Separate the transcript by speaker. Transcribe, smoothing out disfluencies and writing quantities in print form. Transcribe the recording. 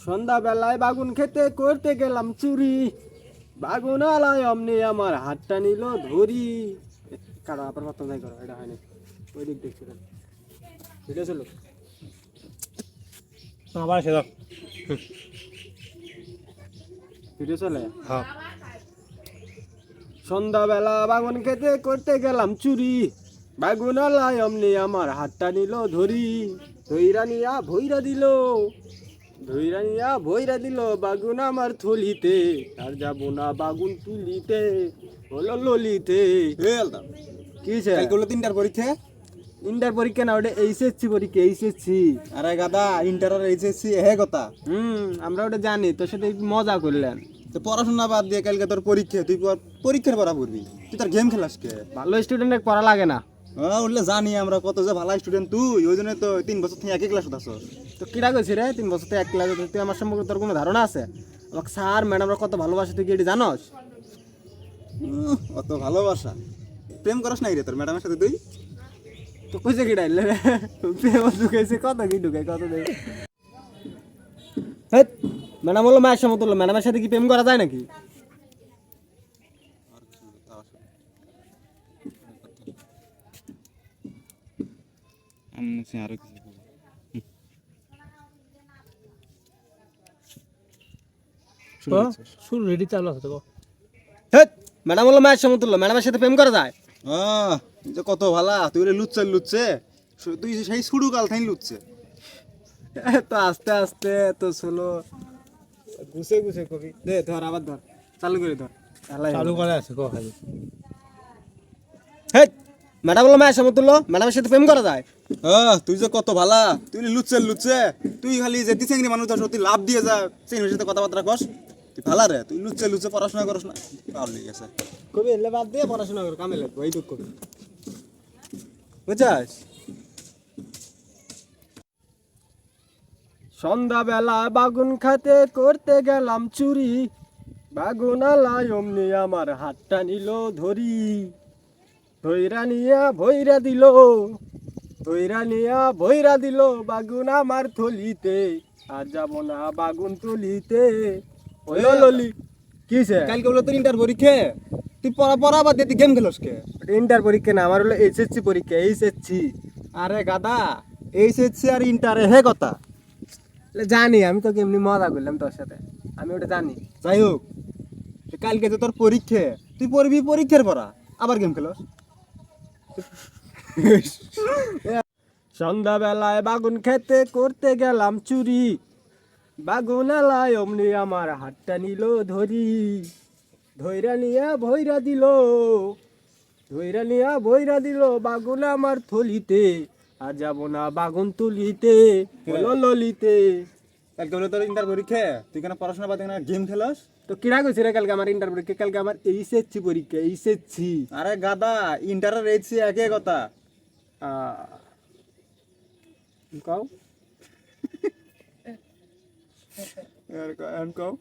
Speaker 1: সন্ধ্যাবেলায় বাগুন খেতে করতে গেলাম চুরি, বাগুন আলায় অমনি আমার হাতটা নিল ধরি। কারো আবার প্রথম তাই করো, এটা হয়নি। ওই দিক দেখছিলাম ভিডিও চলো
Speaker 2: আবার সে দাও।
Speaker 1: ভিডিও চলে।
Speaker 2: হ্যাঁ
Speaker 1: সন্ধ্যাবেলা বাগুন খেতে করতে গেলাম চুরি, বাগুন আলায় অমনি আমার হাতটা নিল ধরি। ধইরা নিয়া ভইরা দিল, ধইরা নিয়া ভইরা দিল বাগুন আমার থলিতে। আর যাবো না বাগুন তুলিতে, হলো ললিতে। কি হয়েছে?
Speaker 3: কালকে হলো 3টার পরীক্ষা।
Speaker 1: ইন্টার পরীক্ষা না, ওটা এইচএসসি পরীক্ষা, এইচএসসি।
Speaker 3: আরে গাদা, ইন্টার আর এইচএসসি হে কথা।
Speaker 1: আমরা ওটা জানি, তোর সাথে একটু মজা করলেন।
Speaker 3: তো পড়াশোনা বাদ দিয়ে কালকে তোর পরীক্ষা, তুই পরীক্ষার পড়া পড়বি, তুই তার গেম খেলাস কে?
Speaker 1: ভালো স্টুডেন্টের পড়া লাগে না।
Speaker 3: উঠলে জানি আমরা কত যে ভালো স্টুডেন্ট, তুই ওই জন্য তো 3 বছর থেকে একই ক্লাস উঠাস।
Speaker 1: তো কিরা কইছি রে 3 বছর তো এক ক্লাস, তুই আমার সম্পর্কে তোর কোনো ধারণা আছে? আমাকে স্যার ম্যাডামরা কত ভালোবাসে, তুই কি এটি জানোস?
Speaker 3: অত ভালোবাসা, প্রেম করস নাই রে তোর ম্যাডামের সাথে তুই?
Speaker 1: তো কইছে কি ডাইলে রে, প্রেম ঢুকাইছে কত কি ঢুকাই কত দেয়। হেৎ, ম্যাডাম হলো মায়ের সমতুল্য, ম্যাডামের সাথে কি প্রেম করা যায় নাকি?
Speaker 3: আরো কিছু
Speaker 2: শুরু রেডি চালু আছে তো।
Speaker 1: হেৎ, ম্যাডাম হলো মায়ের সমতুল্য, ম্যাডামের সাথে প্রেম করা যায়?
Speaker 3: তুই যে কত ভালা, তুই রে লুচ্ছে, তুই সেই শুরু কাল থাই লুচ্ছে।
Speaker 1: তো আস্তে আস্তে তো চলো, গুছে গুছে কবি দে, ধর আবার ধর, চালু করে ধর।
Speaker 2: চালু করে আছে কো খালি।
Speaker 1: হেৎ, ম্যাডাম হলো মায়ের সমতুল্য, ম্যাডামের সাথে প্রেম করা যায়?
Speaker 3: তুই যে কত ভালা, তুই লুচ্ছে, তুই খালি যে তিসেঙ্গি মানুষ ধর, তুই লাভ দিয়ে যা সেই সাথে কথাবার্তা কস, তুই ভালা রে, তুই লুচ্ছে পড়াশোনা করস না, পারলি গেছে।
Speaker 1: কবি এলে বাদ দিয়ে পড়াশোনা কর, কামে লাগবে এইটুক কবি, বুঝছাস? সন্ধ্যাবেলা বাগুন খাতে করতে গেলাম চুরি, বাগুন আলায় অমনি আমার হাতটা নিল ধরি। ধইরা নিয়া ভইরা দিল, ধইরা নিয়া ভইরা দিল বাগুন আমার থলিতে। আর যাব না বাগুন তুলিতে, হলো ললি। কিছে?
Speaker 3: কালকে হলো তোর ইন্টার পরীক্ষা, তুই পড়া বাদ দিয়ে তুই গেম খেলস কে?
Speaker 1: ইন্টার পরীক্ষা না, আমার হলো এইচএসসি পরীক্ষা, এইচএসসি।
Speaker 3: আরে গাদা, এইচএসসি আর ইন্টারে হে কথা।
Speaker 1: জানি, আমি তো এমনি মজা করলাম তোর সাথে, আমি ওটা জানি।
Speaker 3: যাই হোক, কালকে যে তোর পরীক্ষা, তুই পড়বি পরীক্ষার পড়া, আবার গেম খেলস।
Speaker 1: সন্ধ্যাবেলায় বাগুন খেতে করতে গেলাম চুরি, বাগুন আলায় অমনি আমার হাতটা নিল ধরি। ধইরা নিয়া ভইরা দিল, ধইরা নিয়া ভইরা দিল বাগুন আমার থলিতে। আর যাব না বাগুন তুলিতে, হলো ললিতে।
Speaker 3: কালকে হলো তোর ইন্টার পরীক্ষা, তুই কেন পড়াশোনা বাদ দিয়ে গেম খেলস?
Speaker 1: তো কিরা কইছে রে কালকে আমার ইন্টার পরীক্ষা? কালকে আমার এইচএসসি পরীক্ষা, এইচএসসি।
Speaker 3: আরে গাদা, ইন্টার আর এইচএসসি একই কথা।
Speaker 1: কও
Speaker 3: আর কও